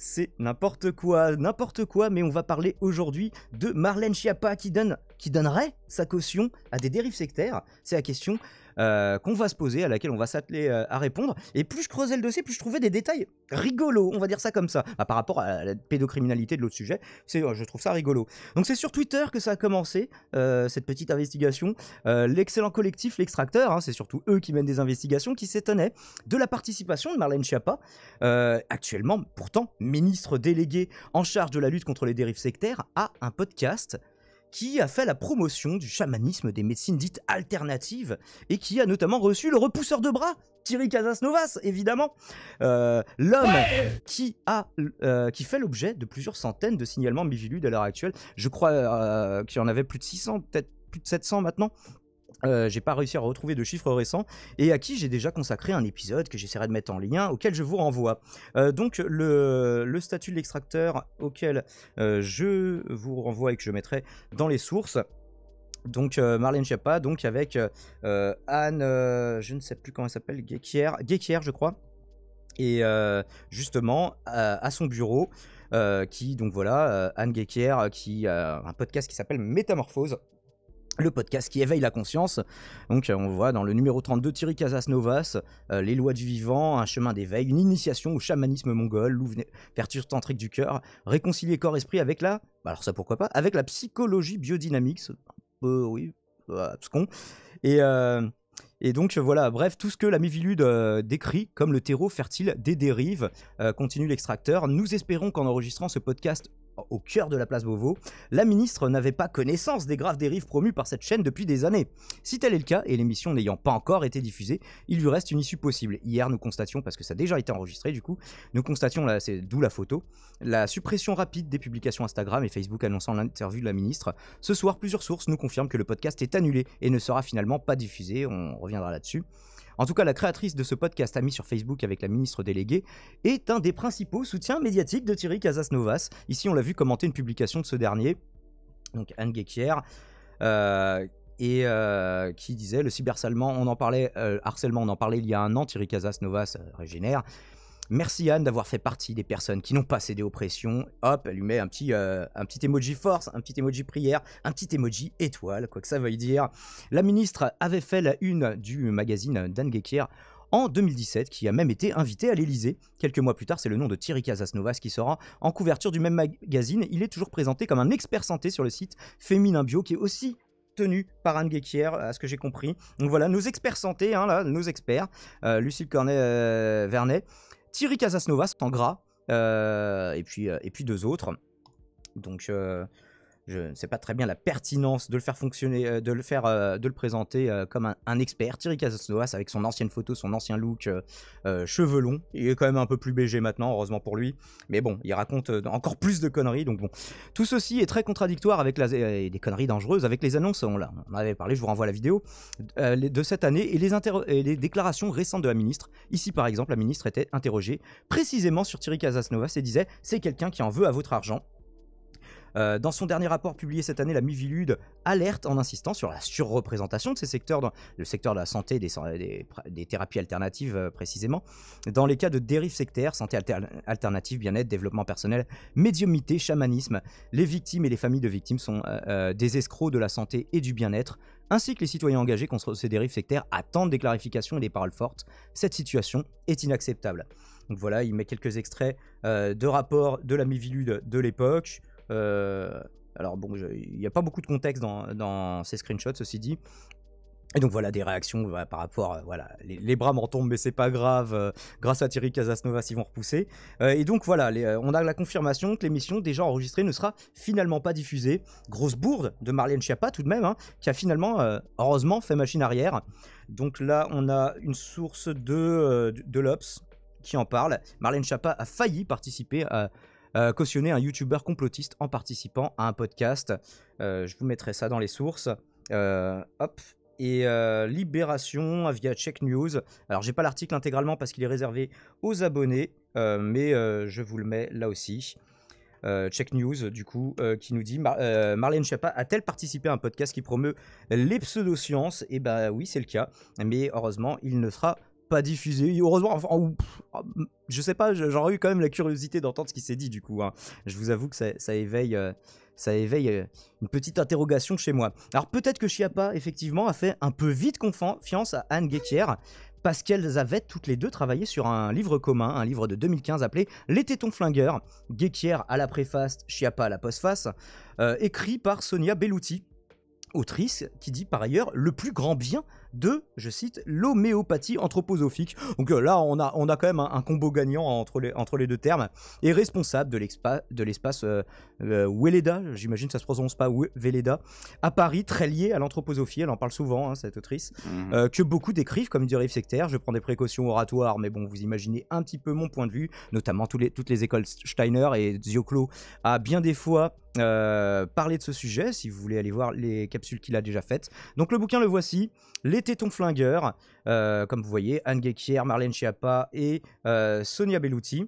C'est n'importe quoi, mais on va parler aujourd'hui de Marlène Schiappa qui donnerait sa caution à des dérives sectaires. C'est la question qu'on va se poser, à laquelle on va s'atteler à répondre. Et plus je creusais le dossier, plus je trouvais des détails rigolos, on va dire ça comme ça. Par rapport à la pédocriminalité de l'autre sujet, je trouve ça rigolo. Donc c'est sur Twitter que ça a commencé, cette petite investigation. L'excellent collectif L'Extracteur, c'est surtout eux qui mènent des investigations, qui s'étonnaient de la participation de Marlène Schiappa, actuellement pourtant ministre délégué en charge de la lutte contre les dérives sectaires, à un podcast qui a fait la promotion du chamanisme, des médecines dites alternatives, et qui a notamment reçu le repousseur de bras, Thierry Casasnovas, évidemment, l'homme qui fait l'objet de plusieurs centaines de signalements Miviludes à l'heure actuelle. Je crois qu'il y en avait plus de 600, peut-être plus de 700 maintenant. J'ai pas réussi à retrouver de chiffres récents, et à qui j'ai déjà consacré un épisode que j'essaierai de mettre en lien, auquel je vous renvoie. Donc le statut de l'extracteur auquel je vous renvoie et que je mettrai dans les sources. Donc Marlène Schiappa, donc avec Anne, je ne sais plus comment elle s'appelle, Guéquière je crois, et justement à son bureau, qui donc voilà, Anne Guéquière, qui a un podcast qui s'appelle Métamorphose. Le podcast qui éveille la conscience. Donc on voit dans le numéro 32 Thierry Casasnovas, les lois du vivant, un chemin d'éveil, une initiation au chamanisme mongol, l'ouverture tantrique du cœur, réconcilier corps-esprit avec alors ça pourquoi pas, avec la psychologie biodynamique, abscon. Et donc voilà, bref, tout ce que la Mivilude décrit comme le terreau fertile des dérives, continue l'extracteur. Nous espérons qu'en enregistrant ce podcast au cœur de la place Beauvau, la ministre n'avait pas connaissance des graves dérives promues par cette chaîne depuis des années. Si tel est le cas, et l'émission n'ayant pas encore été diffusée, il lui reste une issue possible. Hier, nous constations, parce que ça a déjà été enregistré du coup, nous constations, là, c'est d'où la photo, la suppression rapide des publications Instagram et Facebook annonçant l'interview de la ministre. Ce soir, plusieurs sources nous confirment que le podcast est annulé et ne sera finalement pas diffusé, on reviendra là-dessus. En tout cas, la créatrice de ce podcast a mis sur Facebook avec la ministre déléguée est un des principaux soutiens médiatiques de Thierry Casasnovas. Ici, on l'a vu commenter une publication de ce dernier, donc Anne Guéquière, qui disait le cyberharcèlement, on en parlait il y a un an, Thierry Casasnovas régénère. Merci Anne d'avoir fait partie des personnes qui n'ont pas cédé aux pressions. Hop, elle lui met un petit emoji force, un petit emoji prière, un petit emoji étoile, quoi que ça veuille dire. La ministre avait fait la une du magazine d'Anne Guéquière en 2017, qui a même été invitée à l'Elysée. Quelques mois plus tard, c'est le nom de Thierry Casasnovas qui sera en couverture du même magazine. Il est toujours présenté comme un expert santé sur le site Féminin Bio, qui est aussi tenu par Anne Guéquière, à ce que j'ai compris. Donc voilà, nos experts santé, nos experts, Lucille Cornet-Vernet, Thierry Casasnovas en gras, et puis deux autres. Donc je ne sais pas très bien la pertinence de le faire fonctionner, de le présenter comme un expert. Thierry Casasnovas avec son ancienne photo, son ancien look, cheveux longs. Il est quand même un peu plus BG maintenant, heureusement pour lui. Mais bon, il raconte encore plus de conneries. Donc bon, tout ceci est très contradictoire avec des conneries dangereuses avec les annonces. On en avait parlé, je vous renvoie à la vidéo de cette année et les déclarations récentes de la ministre. Ici, par exemple, la ministre était interrogée précisément sur Thierry Casasnovas et disait « C'est quelqu'un qui en veut à votre argent ». Dans son dernier rapport publié cette année, la Mivilude alerte en insistant sur la surreprésentation de ces secteurs dans le secteur de la santé, des thérapies alternatives précisément, dans les cas de dérives sectaires, santé alternative, bien-être, développement personnel, médiumnité, chamanisme. Les victimes et les familles de victimes sont des escrocs de la santé et du bien-être, ainsi que les citoyens engagés contre ces dérives sectaires attendent des clarifications et des paroles fortes. Cette situation est inacceptable. Donc voilà, il met quelques extraits de rapports de la Mivilude de l'époque. Alors bon, il n'y a pas beaucoup de contexte dans ces screenshots, ceci dit. Et donc voilà, des réactions par rapport, les bras m'en tombent mais c'est pas grave, grâce à Thierry Casasnovas ils vont repousser. Et donc voilà, on a la confirmation que l'émission déjà enregistrée ne sera finalement pas diffusée. Grosse bourde de Marlène Schiappa tout de même, qui a finalement, heureusement, fait machine arrière. Donc là, on a une source de l'Obs qui en parle. Marlène Schiappa a failli participer à cautionner un youtubeur complotiste en participant à un podcast. Je vous mettrai ça dans les sources. Hop. Et Libération via Check News. Alors j'ai pas l'article intégralement parce qu'il est réservé aux abonnés, mais je vous le mets là aussi. Check News du coup qui nous dit Marlène Schiappa a-t-elle participé à un podcast qui promeut les pseudosciences? Et bah oui, c'est le cas, mais heureusement il ne sera pas diffusé. Heureusement, enfin, je sais pas, j'aurais eu quand même la curiosité d'entendre ce qui s'est dit du coup, hein. Je vous avoue que ça éveille une petite interrogation chez moi. Alors peut-être que Schiappa, effectivement, a fait un peu vite confiance à Anne Guéquière, parce qu'elles avaient toutes les deux travaillé sur un livre commun, un livre de 2015 appelé Les Tétons Flingueurs, Guéquière à la préface, Schiappa à la postface, écrit par Sonia Belluti, autrice qui dit par ailleurs le plus grand bien de, je cite, l'homéopathie anthroposophique. Donc là, on a quand même un combo gagnant entre les deux termes, et responsable de l'espace Weleda, j'imagine que ça se prononce pas Weleda, à Paris, très lié à l'anthroposophie, elle en parle souvent, hein, cette autrice, que beaucoup décrivent comme du dérive sectaire. Je prends des précautions oratoires, mais bon, vous imaginez un petit peu mon point de vue, notamment toutes les écoles Steiner, et Zioclo a bien des fois parlé de ce sujet, si vous voulez aller voir les capsules qu'il a déjà faites. Donc le bouquin, le voici, Les Tétons Flingueurs, comme vous voyez, Anne Guéquière, Marlène Schiappa et Sonia Belluti,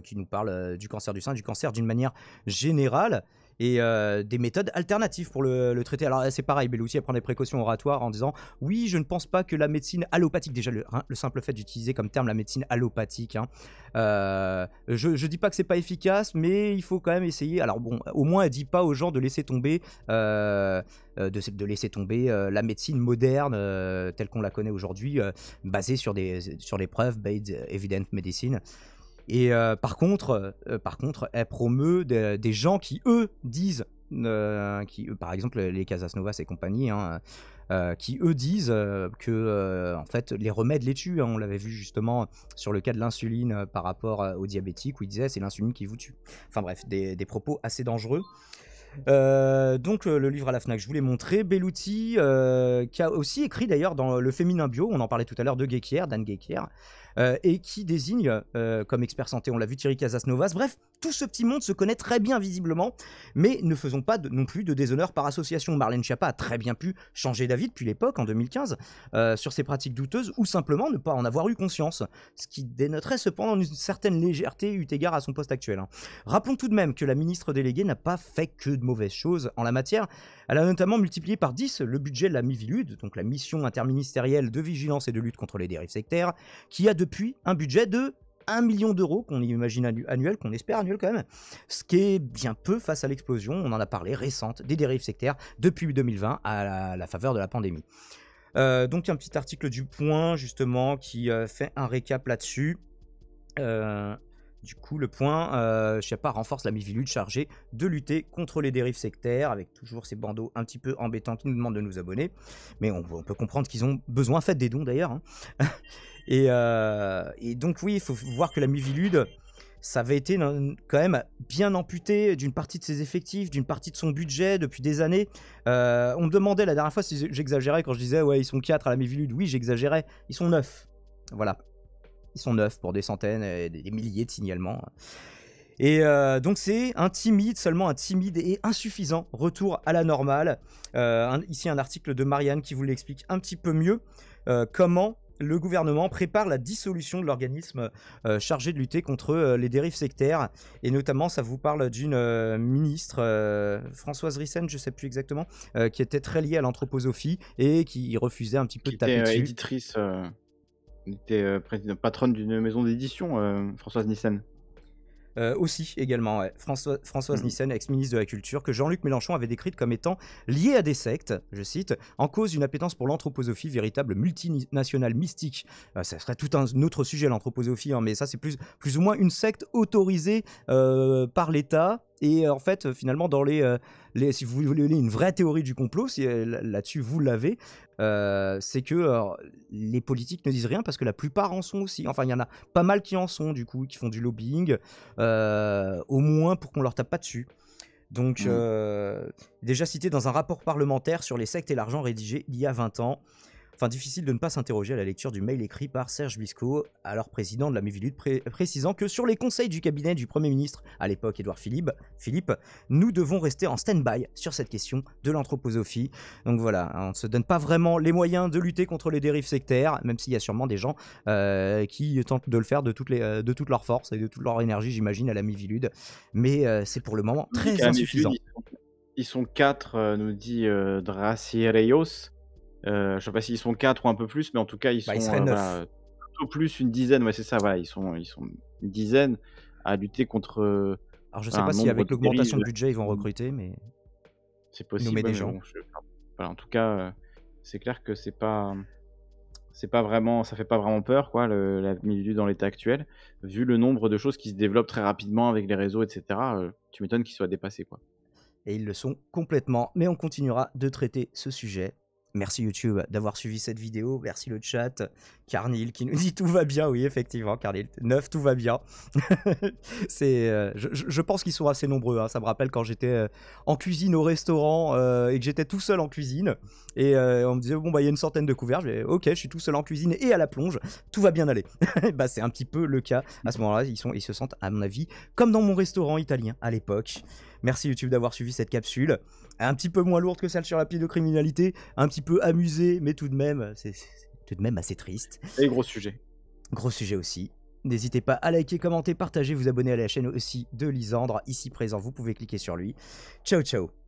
qui nous parle du cancer du sein, du cancer d'une manière générale, et des méthodes alternatives pour le traiter. Alors c'est pareil, Belluti elle prend des précautions oratoires en disant oui, je ne pense pas que la médecine allopathique, déjà le simple fait d'utiliser comme terme la médecine allopathique, hein, je dis pas que c'est pas efficace, mais il faut quand même essayer. Alors bon, au moins elle dit pas aux gens de laisser tomber de laisser tomber la médecine moderne telle qu'on la connaît aujourd'hui, basée sur les preuves, based evidence medicine. Et par contre, elle promeut des gens qui, eux, disent, par exemple, les Casas Novas et compagnie, hein, qui, eux, disent que, en fait, les remèdes les tuent, hein. On l'avait vu justement sur le cas de l'insuline par rapport aux diabétiques, où ils disaient c'est l'insuline qui vous tue. Enfin bref, des propos assez dangereux. Donc le livre à la Fnac, je vous l'ai montré. Belluti, qui a aussi écrit d'ailleurs dans le Féminin Bio, on en parlait tout à l'heure, de Guéquière, d'Anne Guéquière, et qui désigne comme expert santé, on l'a vu, Thierry Casasnovas. Bref, tout ce petit monde se connaît très bien visiblement, mais ne faisons pas non plus de déshonneur par association. Marlène Schiappa a très bien pu changer d'avis depuis l'époque, en 2015, sur ces pratiques douteuses, ou simplement ne pas en avoir eu conscience, ce qui dénoterait cependant une certaine légèreté eu égard à son poste actuel, hein. Rappelons tout de même que la ministre déléguée n'a pas fait que de mauvaises choses en la matière. Elle a notamment multiplié par 10 le budget de la Miviludes, donc la mission interministérielle de vigilance et de lutte contre les dérives sectaires, qui a depuis un budget de 1 million d'euros, qu'on imagine annuel, qu'on espère annuel quand même, ce qui est bien peu face à l'explosion, on en a parlé, récente, des dérives sectaires depuis 2020 à la faveur de la pandémie. Donc un petit article du Point justement qui fait un récap là-dessus. Du coup, le Point, Schiappa renforce la Miviludes chargée de lutter contre les dérives sectaires, avec toujours ces bandeaux un petit peu embêtants qui nous demandent de nous abonner. Mais on peut comprendre qu'ils ont besoin, faites des dons d'ailleurs, hein. Et donc oui, il faut voir que la Miviludes, ça avait été quand même bien amputé d'une partie de ses effectifs, d'une partie de son budget depuis des années. On me demandait la dernière fois si j'exagérais quand je disais ouais, ils sont 4 à la Miviludes. Oui, j'exagérais, ils sont 9. Voilà. Ils sont 9 pour des centaines et des milliers de signalements. Et donc c'est seulement un timide et insuffisant retour à la normale. Ici un article de Marianne qui vous l'explique un petit peu mieux, comment le gouvernement prépare la dissolution de l'organisme chargé de lutter contre les dérives sectaires. Et notamment ça vous parle d'une ministre, Françoise Rissen, je ne sais plus exactement, qui était très liée à l'anthroposophie et qui refusait un petit peu de taper dessus. Éditrice... Elle était patronne d'une maison d'édition, Françoise Nissen. Aussi, également, ouais. Françoise Nissen, ex-ministre de la Culture, que Jean-Luc Mélenchon avait décrite comme étant liée à des sectes, je cite, en cause d'une appétence pour l'anthroposophie, véritable multinationale mystique. Ça serait tout un autre sujet, l'anthroposophie, hein, mais ça, c'est plus ou moins une secte autorisée par l'État. Et en fait, finalement, dans si vous voulez une vraie théorie du complot, si là-dessus vous l'avez, c'est que les politiques ne disent rien parce que la plupart en sont aussi. Enfin, il y en a pas mal qui en sont, du coup, qui font du lobbying, au moins pour qu'on leur tape pas dessus. Donc, déjà cité dans un rapport parlementaire sur les sectes et l'argent rédigé il y a 20 ans. Enfin, difficile de ne pas s'interroger à la lecture du mail écrit par Serge Bisco, alors président de la Miviludes, précisant que sur les conseils du cabinet du Premier ministre, à l'époque Édouard Philippe, nous devons rester en stand-by sur cette question de l'anthroposophie. Donc voilà, on ne se donne pas vraiment les moyens de lutter contre les dérives sectaires, même s'il y a sûrement des gens qui tentent de le faire de toute leur force et de toute leur énergie, j'imagine, à la Miviludes. Mais c'est pour le moment très insuffisant. Ils sont 4, nous dit Dracireios. Je sais pas s'ils sont 4 ou un peu plus, mais en tout cas, ils Bah, ils sont, seraient 9. voilà, tout au plus une dizaine, ouais, c'est ça, voilà, ils sont une dizaine à lutter contre, Alors je sais voilà, un pas si nombre avec de l'augmentation de dérives. budget, ils vont Mmh, recruter, mais c'est nommer possible, ouais, des mais gens. bon, voilà, en tout cas, c'est clair que c'est pas vraiment ça fait pas vraiment peur, quoi, la Miviludes dans l'état actuel. Vu le nombre de choses qui se développent très rapidement avec les réseaux et cetera, tu m'étonnes qu'ils soient dépassés, quoi. Et ils le sont complètement. Mais on continuera de traiter ce sujet. Merci YouTube d'avoir suivi cette vidéo. Merci le chat. Carnil qui nous dit tout va bien. Oui, effectivement, Carnil. 9, tout va bien. Je pense qu'ils sont assez nombreux. Hein. Ça me rappelle quand j'étais en cuisine au restaurant et que j'étais tout seul en cuisine. Et on me disait, bon, bah, il y a une centaine de couverts. Je vais, ok, je suis tout seul en cuisine et à la plonge. Tout va bien aller. Bah, c'est un petit peu le cas. À ce moment-là, ils se sentent, à mon avis, comme dans mon restaurant italien à l'époque. Merci YouTube d'avoir suivi cette capsule. Un petit peu moins lourde que celle sur la pédocriminalité, un petit peu amusée, mais tout de même, c'est tout de même assez triste. Et gros sujet. Gros sujet aussi. N'hésitez pas à liker, commenter, partager, vous abonner à la chaîne aussi de Lisandre, ici présent, vous pouvez cliquer sur lui. Ciao ciao.